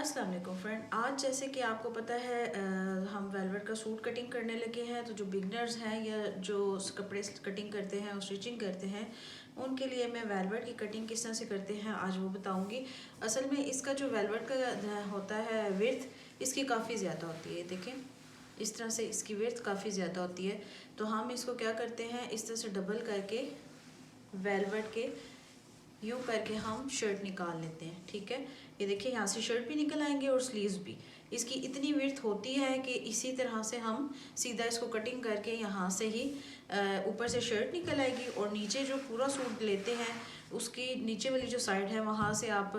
अस्सलाम वालेकुम फ्रेंड। आज जैसे कि आपको पता है हम वेलवेट का सूट कटिंग करने लगे हैं। तो जो बिगनर्स हैं या जो कपड़े कटिंग करते हैं और स्टिचिंग करते हैं उनके लिए मैं वेलवेट की कटिंग किस तरह से करते हैं आज वो बताऊंगी। असल में इसका जो वेलवेट का होता है विड्थ इसकी काफ़ी ज़्यादा होती है। देखें इस तरह से इसकी विड्थ काफ़ी ज़्यादा होती है। तो हम इसको क्या करते हैं, इस तरह से डबल करके वेलवेट के यूँ करके हम शर्ट निकाल लेते हैं। ठीक है, ये देखिए यहाँ से शर्ट भी निकल आएंगे और स्लीव्स भी। इसकी इतनी विड्थ होती है कि इसी तरह से हम सीधा इसको कटिंग करके यहाँ से ही ऊपर से शर्ट निकल आएगी और नीचे जो पूरा सूट लेते हैं उसकी नीचे वाली जो साइड है वहाँ से आप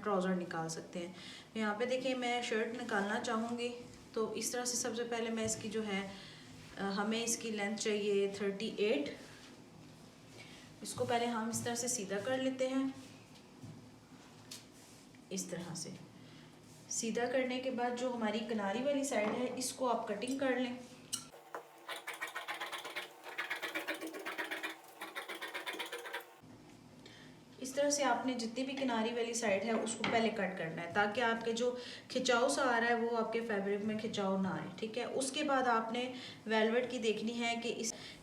ट्राउज़र निकाल सकते हैं। यहाँ पे देखिए मैं शर्ट निकालना चाहूँगी। तो इस तरह से सबसे पहले मैं इसकी जो है हमें इसकी लेंथ चाहिए 38। इसको पहले हम इस तरह से सीधा कर लेते हैं। इस तरह से सीधा करने के बाद जो हमारी किनारी वाली साइड है इसको आप कटिंग कर लें। इस तरह से आपने जितनी भी किनारी वाली साइड है उसको पहले कट करना है ताकि आपके जो खिंचाव सा आ रहा है वो आपके फैब्रिक में खिंचाव ना आए। ठीक है, उसके बाद आपने वेलवेट की देखनी है कि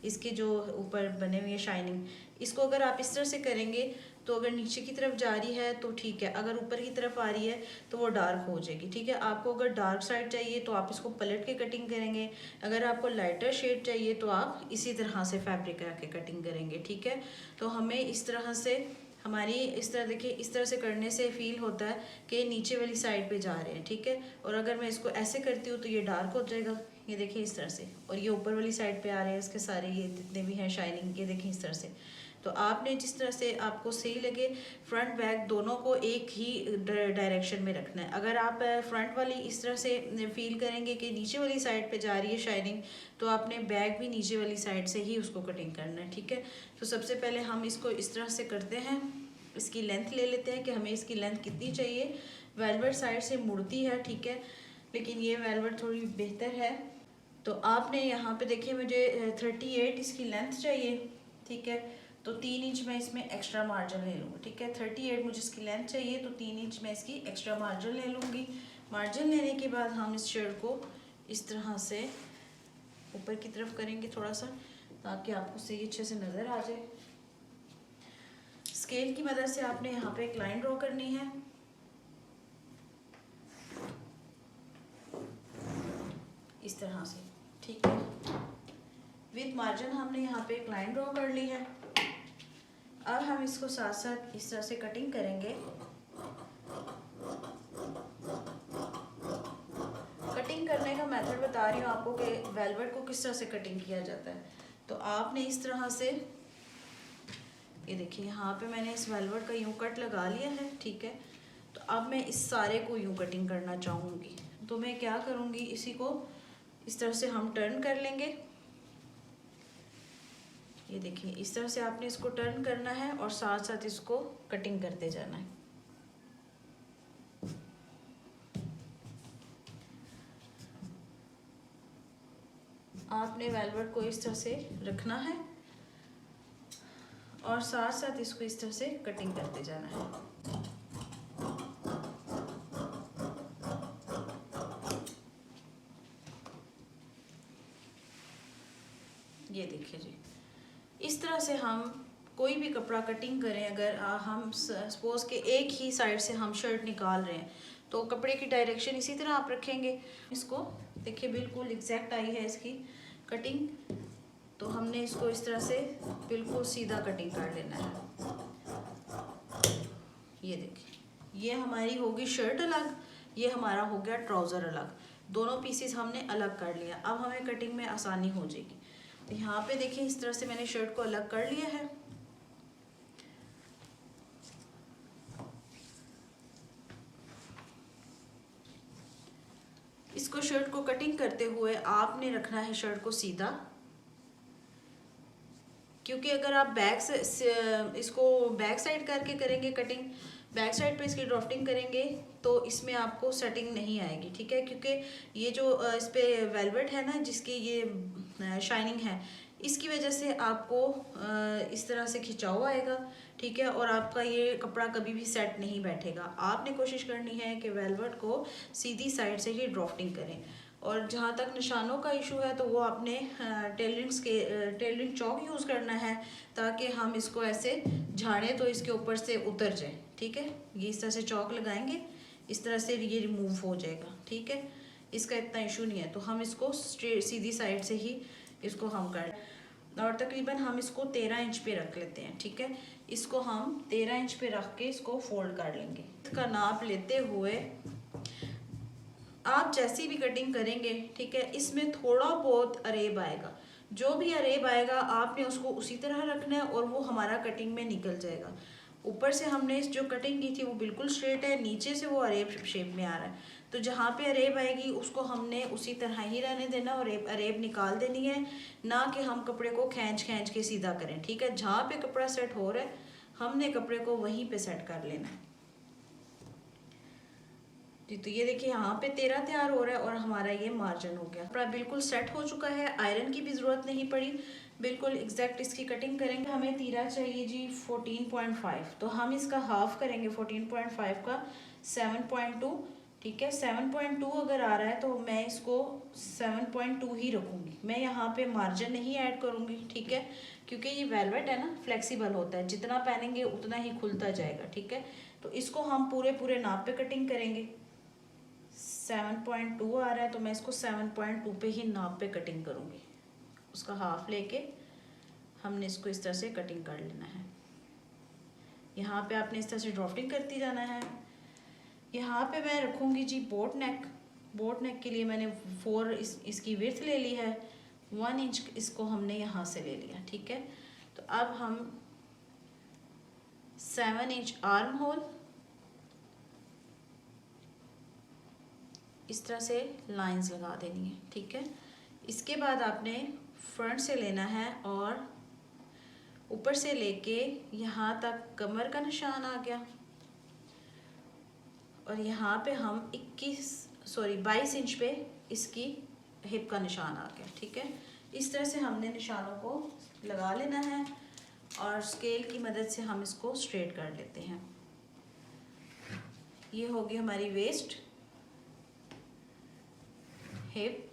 इसके जो ऊपर बने हुए शाइनिंग, इसको अगर आप इस तरह से करेंगे तो अगर नीचे की तरफ जा रही है तो ठीक है, अगर ऊपर की तरफ आ रही है तो वो डार्क हो जाएगी। ठीक है, आपको अगर डार्क साइड चाहिए तो आप इसको पलट के कटिंग करेंगे। अगर आपको लाइटर शेड चाहिए तो आप इसी तरह से फैब्रिक रख के कटिंग करेंगे। ठीक है, तो हमें इस तरह से हमारी इस तरह देखिए इस तरह से करने से फील होता है कि नीचे वाली साइड पे जा रहे हैं। ठीक है, और अगर मैं इसको ऐसे करती हूँ तो ये डार्क हो जाएगा। ये देखिए इस तरह से, और ये ऊपर वाली साइड पे आ रहे हैं इसके सारे, ये जितने भी हैं शाइनिंग, ये देखिए इस तरह से। तो आपने जिस तरह से आपको सही लगे फ्रंट बैक दोनों को एक ही डायरेक्शन में रखना है। अगर आप फ्रंट वाली इस तरह से फील करेंगे कि नीचे वाली साइड पे जा रही है शाइनिंग, तो आपने बैक भी नीचे वाली साइड से ही उसको कटिंग करना है। ठीक है, तो सबसे पहले हम इसको इस तरह से करते हैं। इसकी लेंथ ले लेते हैं कि हमें इसकी लेंथ कितनी चाहिए। वेलवेट साइड से मुड़ती है, ठीक है, लेकिन ये वेलवेट थोड़ी बेहतर है। तो आपने यहाँ पे देखिए मुझे 38 इसकी लेंथ चाहिए। ठीक है, तो 3 इंच मैं इसमें एक्स्ट्रा मार्जिन ले लूँगी। ठीक है, 38 मुझे इसकी लेंथ चाहिए तो 3 इंच मैं इसकी एक्स्ट्रा मार्जिन ले लूँगी। मार्जिन लेने के बाद हम इस शर्ट को इस तरह से ऊपर की तरफ करेंगे थोड़ा सा, ताकि आपको सही अच्छे से नज़र आ जाए। स्केल की मदद से आपने यहाँ पे एक लाइन ड्रॉ करनी है। इस तरह से, ठीक है, विद मार्जिन हमने यहाँ पे एक लाइन ड्रॉ कर ली है। अब हम इसको साथ साथ इस तरह से कटिंग करेंगे। कटिंग करने का मेथड बता रही हूँ आपको कि वेलवेट को किस तरह से कटिंग किया जाता है। तो आपने इस तरह से, ये देखिए यहाँ पे मैंने इस वेलवेट का यूँ कट लगा लिया है। ठीक है, तो अब मैं इस सारे को यूँ कटिंग करना चाहूँगी। तो मैं क्या करूँगी, इसी को इस तरह से हम टर्न कर लेंगे। ये देखिए इस तरह से आपने इसको टर्न करना है और साथ साथ इसको कटिंग करते जाना है। आपने वेलवेट को इस तरह से रखना है और साथ साथ इसको इस तरह से कटिंग करते जाना है। ये देखिए जी, इस तरह से हम कोई भी कपड़ा कटिंग करें, अगर हम सपोज के एक ही साइड से हम शर्ट निकाल रहे हैं तो कपड़े की डायरेक्शन इसी तरह आप रखेंगे। इसको देखिए बिल्कुल एग्जैक्ट आई है इसकी कटिंग। तो हमने इसको इस तरह से बिल्कुल सीधा कटिंग कर लेना है। ये देखिए ये हमारी होगी शर्ट अलग, ये हमारा हो गया ट्राउज़र अलग। दोनों पीसेस हमने अलग कर लिया। अब हमें कटिंग में आसानी हो जाएगी। तो यहाँ पे देखिए इस तरह से मैंने शर्ट को अलग कर लिया है। इसको शर्ट को कटिंग करते हुए आपने रखना है शर्ट को सीधा, क्योंकि अगर आप बैक से इसको बैक साइड करके करेंगे कटिंग, बैक साइड पे इसकी ड्राफ्टिंग करेंगे तो इसमें आपको सेटिंग नहीं आएगी। ठीक है, क्योंकि ये जो इस पे वेलवेट है ना जिसकी ये शाइनिंग है, इसकी वजह से आपको इस तरह से खिंचाव आएगा, ठीक है, और आपका ये कपड़ा कभी भी सेट नहीं बैठेगा। आपने कोशिश करनी है कि वेलवेट को सीधी साइड से ही ड्राफ्टिंग करें। और जहाँ तक निशानों का इशू है तो वो आपने टेलरिंग चौक यूज़ करना है, ताकि हम इसको ऐसे झाड़ें तो इसके ऊपर से उतर जाए, ठीक है। ये इस तरह से चौक लगाएंगे, इस तरह से ये रिमूव हो जाएगा, ठीक है। इसका इतना इशू नहीं है, तो हम इसको सीधी साइड से ही इसको हम कर, और तकरीबन हम इसको 13 इंच पे रख लेते हैं, ठीक है। इसको हम 13 इंच पे रख के इसको फोल्ड कर लेंगे। इसका नाप लेते हुए आप जैसी भी कटिंग करेंगे, ठीक है, इसमें थोड़ा बहुत अरेब आएगा। जो भी अरेब आएगा आपने उसको उसी तरह रखना है और वो हमारा कटिंग में निकल जाएगा। ऊपर से हमने इस जो कटिंग की थी वो बिल्कुल स्ट्रेट है, नीचे से वो अरेब शेप में आ रहा है, तो जहाँ पे अरेब आएगी उसको हमने उसी तरह ही रहने देना और अरेब निकाल देनी है, ना कि हम कपड़े को खींच खींच के सीधा करें, ठीक है। जहाँ पे कपड़ा सेट हो रहा है हमने कपड़े को वहीं पे सेट कर लेना है जी। तो ये देखिए यहाँ पे 13 तैयार हो रहा है और हमारा ये मार्जिन हो गया, कपड़ा बिल्कुल सेट हो चुका है, आयरन की भी ज़रूरत नहीं पड़ी, बिल्कुल एग्जैक्ट इसकी कटिंग करेंगे। हमें तीरा चाहिए जी 14.5, तो हम इसका हाफ करेंगे 14.5 का 7.2, ठीक है। 7.2 अगर आ रहा है तो मैं इसको 7.2 ही रखूँगी, मैं यहाँ पे मार्जिन नहीं ऐड करूँगी, ठीक है, क्योंकि ये वेलवेट है ना, फ्लेक्सिबल होता है, जितना पहनेंगे उतना ही खुलता जाएगा, ठीक है। तो इसको हम पूरे पूरे नाप पे कटिंग करेंगे। 7.2 आ रहा है तो मैं इसको 7.2 पे ही नाप पे कटिंग करूँगी। उसका हाफ लेके हमने इसको इस तरह से कटिंग कर लेना है। यहाँ पे आपने इस तरह से ड्राफ्टिंग करती जाना है। यहाँ पे मैं रखूँगी जी बोट नेक। बोट नेक के लिए मैंने 4 इसकी विड्थ ले ली है, 1 इंच इसको हमने यहाँ से ले लिया, ठीक है। तो अब हम 7 इंच आर्म होल इस तरह से लाइंस लगा देनी है, ठीक है। इसके बाद आपने फ्रंट से लेना है और ऊपर से लेके यहाँ तक कमर का निशान आ गया, और यहाँ पे हम 22 इंच पे इसकी हिप का निशान आ गया, ठीक है। इस तरह से हमने निशानों को लगा लेना है और स्केल की मदद से हम इसको स्ट्रेट कर लेते हैं। ये होगी हमारी वेस्ट, हिप,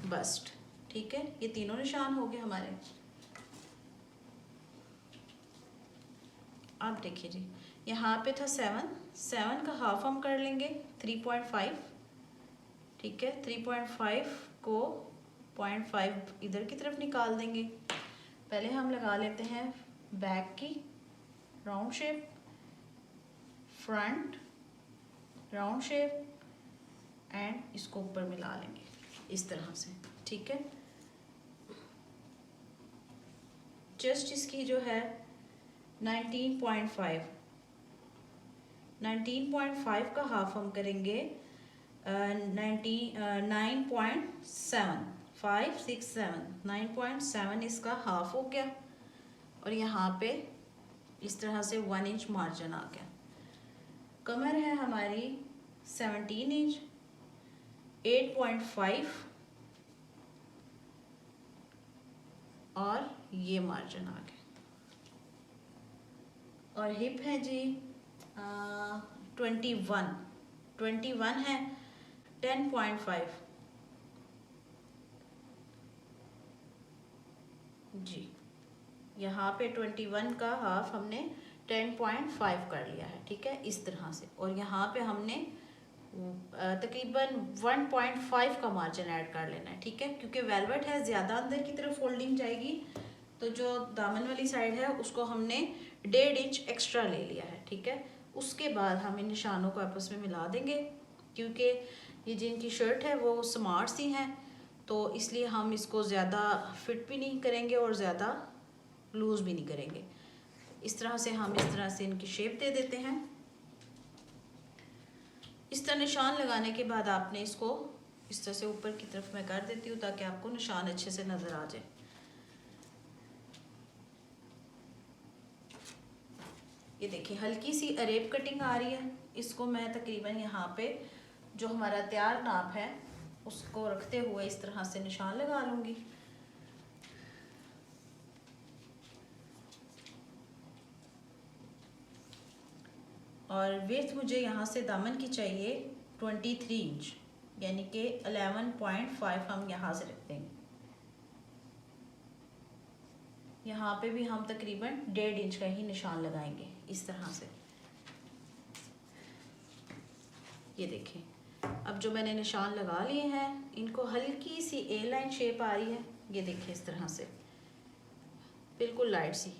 बस्ट, ठीक है। ये तीनों निशान हो गए हमारे। अब देखिए जी, यहाँ पे था 7 का हाफ हम कर लेंगे 3.5, ठीक है। 3.5 को 0.5 इधर की तरफ निकाल देंगे। पहले हम लगा लेते हैं बैक की round shape, front round shape, and इसको ऊपर मिला लेंगे इस तरह से, ठीक है। चेस्ट इसकी जो है 19.5 का हाफ हम करेंगे 9.7 इसका हाफ हो गया, और यहाँ पे इस तरह से 1 इंच मार्जिन आ गया। कमर है हमारी 17 इंच, 8.5 और ये मार्जिन आ गया, और हिप है जी 21 है 10.5 जी। यहाँ पे 21 का हाफ हमने 10.5 कर लिया है, ठीक है, इस तरह से। और यहाँ पे हमने तकरीबन 1.5 का मार्जिन ऐड कर लेना है, ठीक है, क्योंकि वेलवेट है, ज़्यादा अंदर की तरफ फोल्डिंग जाएगी, तो जो दामन वाली साइड है उसको हमने 1.5 इंच एक्स्ट्रा ले लिया है, ठीक है। उसके बाद हम इन निशानों को आपस में मिला देंगे, क्योंकि ये जिनकी शर्ट है वो स्मार्ट सी हैं, तो इसलिए हम इसको ज़्यादा फिट भी नहीं करेंगे और ज़्यादा लूज़ भी नहीं करेंगे। इस तरह से हम इस तरह से इनकी शेप दे देते हैं। इस तरह निशान लगाने के बाद आपने इसको इस तरह से ऊपर की तरफ मैं कर देती हूँ ताकि आपको निशान अच्छे से नज़र आ जाए। ये देखिए हल्की सी अरेब कटिंग आ रही है, इसको मैं तकरीबन यहाँ पे जो हमारा तैयार नाप है उसको रखते हुए इस तरह से निशान लगा लूँगी। और विड्थ मुझे यहाँ से दामन की चाहिए 23 इंच, यानी कि 11.5 हम यहाँ से रख देंगे। यहाँ पे भी हम तकरीबन 1.5 इंच का ही निशान लगाएंगे इस तरह से। ये देखें, अब जो मैंने निशान लगा लिए हैं इनको हल्की सी ए लाइन शेप आ रही है। ये देखें इस तरह से बिल्कुल लाइट सी,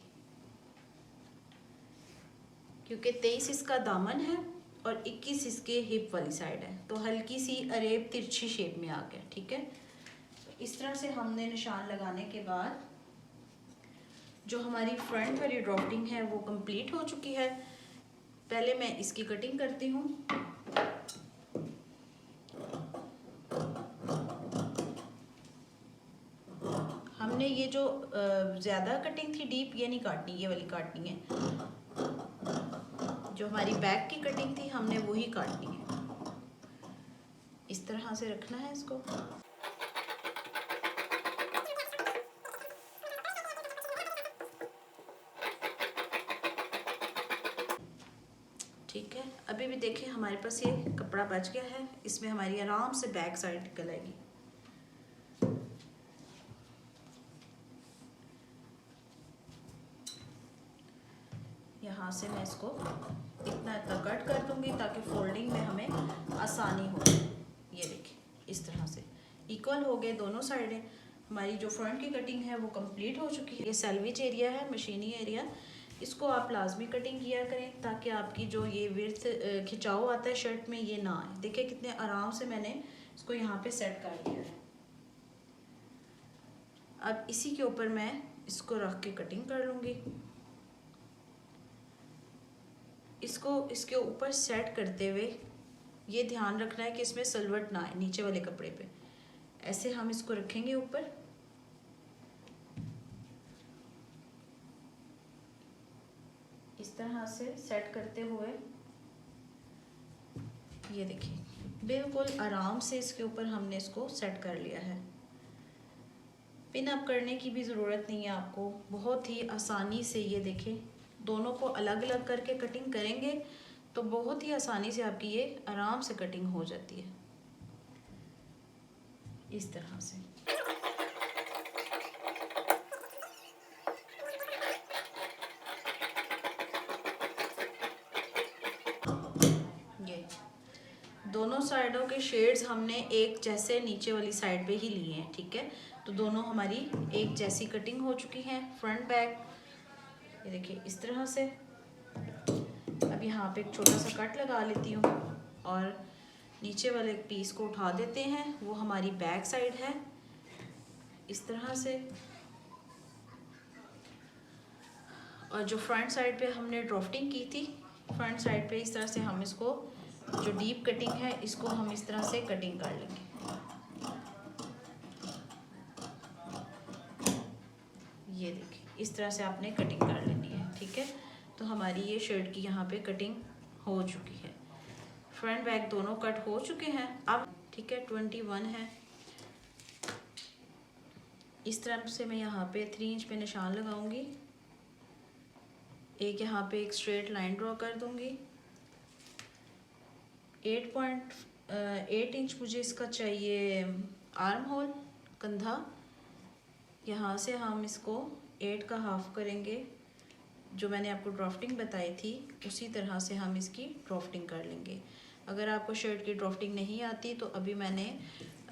क्योंकि 23 इसका दामन है और 21 इसके हिप वाली साइड है, तो हल्की सी अरेब तिरछी शेप में आ गया। ठीक है, तो इस तरह से हमने निशान लगाने के बाद जो हमारी फ्रंट वाली ड्राफ्टिंग है वो कंप्लीट हो चुकी है। पहले मैं इसकी कटिंग करती हूँ। हमने ये जो ज़्यादा कटिंग थी डीप, ये नहीं काटनी, ये वाली काटनी है। जो हमारी बैक की कटिंग थी हमने वही काटनी है। इस तरह से रखना है इसको। ठीक है, अभी भी देखिए हमारे पास ये कपड़ा बच गया है, इसमें हमारी आराम से बैक साइड निकल आएगी। यहाँ से मैं इसको इतना कट कर दूंगी ताकि फोल्डिंग में हमें आसानी हो। ये देखिए इस तरह से इक्वल हो गए दोनों साइडें। हमारी जो फ्रंट की कटिंग है वो कंप्लीट हो चुकी है। ये सैलविज एरिया है, मशीनी एरिया, इसको आप लाजमी कटिंग किया करें ताकि आपकी जो ये विड्थ खिंचाव आता है शर्ट में ये ना आए। देखिए कितने आराम से मैंने इसको यहाँ पे सेट कर दिया है। अब इसी के ऊपर मैं इसको रख के कटिंग कर लूँगी। इसको इसके ऊपर सेट करते हुए ये ध्यान रखना है कि इसमें सलवट ना आए नीचे वाले कपड़े पे। ऐसे हम इसको रखेंगे ऊपर। इस तरह से सेट करते हुए ये देखिए बिल्कुल आराम से इसके ऊपर हमने इसको सेट कर लिया है। पिन अप करने की भी ज़रूरत नहीं है आपको, बहुत ही आसानी से। ये देखें दोनों को अलग अलग करके कटिंग करेंगे तो बहुत ही आसानी से आपकी ये आराम से कटिंग हो जाती है इस तरह से। ये दोनों साइडों के शेड्स हमने एक जैसे नीचे वाली साइड पे ही लिए हैं। ठीक है, तो दोनों हमारी एक जैसी कटिंग हो चुकी है फ्रंट बैक। ये देखिए इस तरह से। अब यहाँ पे एक छोटा सा कट लगा लेती हूँ और नीचे वाले पीस को उठा देते हैं। वो हमारी बैक साइड है इस तरह से। और जो फ्रंट साइड पे हमने ड्राफ्टिंग की थी, फ्रंट साइड पे इस तरह से हम इसको जो डीप कटिंग है इसको हम इस तरह से कटिंग कर लेंगे। ये देखिए इस तरह से आपने कटिंग कर लेनी है। ठीक है, तो हमारी ये शर्ट की यहाँ पे कटिंग हो चुकी है। फ्रंट बैक दोनों कट हो चुके हैं। अब ठीक है 21 है। इस तरह से मैं यहाँ पे 3 इंच पे निशान लगाऊंगी। एक यहाँ पे एक स्ट्रेट लाइन ड्रॉ कर दूंगी। 8 इंच मुझे इसका चाहिए आर्म होल, कंधा। यहाँ से हम इसको 8 का हाफ करेंगे। जो मैंने आपको ड्राफ्टिंग बताई थी उसी तरह से हम इसकी ड्राफ्टिंग कर लेंगे। अगर आपको शर्ट की ड्राफ्टिंग नहीं आती तो अभी मैंने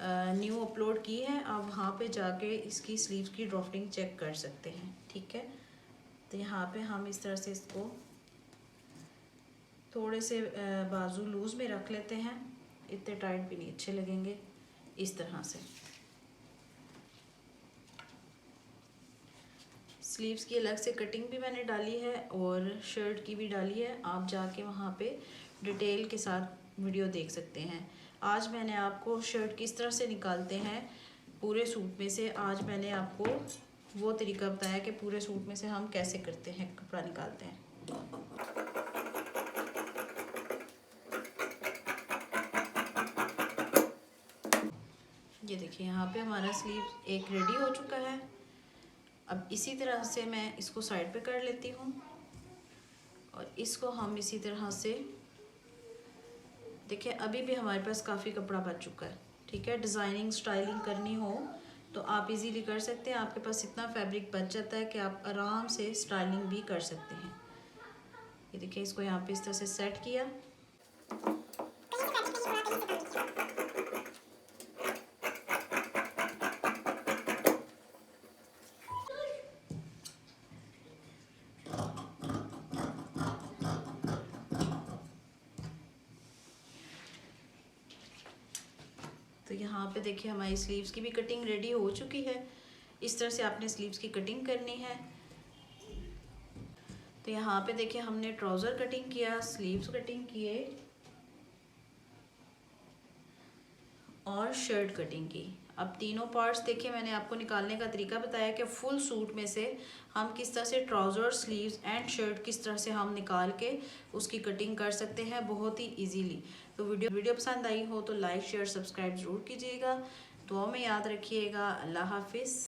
न्यू अपलोड की है, आप वहाँ पे जाके इसकी स्लीव्स की ड्राफ्टिंग चेक कर सकते हैं। ठीक है, तो यहाँ पे हम इस तरह से इसको थोड़े से बाजू लूज़ में रख लेते हैं, इतने टाइट भी नहीं अच्छे लगेंगे। इस तरह से स्लीव्स की अलग से कटिंग भी मैंने डाली है और शर्ट की भी डाली है। आप जाके वहाँ पे डिटेल के साथ वीडियो देख सकते हैं। आज मैंने आपको शर्ट किस तरह से निकालते हैं पूरे सूट में से, आज मैंने आपको वो तरीका बताया कि पूरे सूट में से हम कैसे करते हैं, कपड़ा निकालते हैं। ये देखिए यहाँ पे हमारा स्लीव एक रेडी हो चुका है। अब इसी तरह से मैं इसको साइड पे कर लेती हूँ और इसको हम इसी तरह से, देखिए अभी भी हमारे पास काफ़ी कपड़ा बच चुका है। ठीक है, डिज़ाइनिंग स्टाइलिंग करनी हो तो आप इजीली कर सकते हैं। आपके पास इतना फैब्रिक बच जाता है कि आप आराम से स्टाइलिंग भी कर सकते हैं। ये देखिए इसको यहाँ पे इस तरह से सेट किया। तो यहाँ पे देखिए हमारी स्लीव्स की भी कटिंग रेडी हो चुकी है। इस तरह से आपने स्लीव्स की कटिंग करनी है। तो यहाँ पे देखिए हमने ट्राउज़र कटिंग किया, स्लीव्स कटिंग किए और शर्ट कटिंग की। अब तीनों पार्ट्स देखिए मैंने आपको निकालने का तरीका बताया कि फुल सूट में से हम किस तरह से ट्राउज़र, स्लीव्स एंड शर्ट किस तरह से हम निकाल के उसकी कटिंग कर सकते हैं बहुत ही इजीली। तो वीडियो पसंद आई हो तो लाइक शेयर सब्सक्राइब ज़रूर कीजिएगा। दुआ में याद रखिएगा। अल्लाह हाफिज़।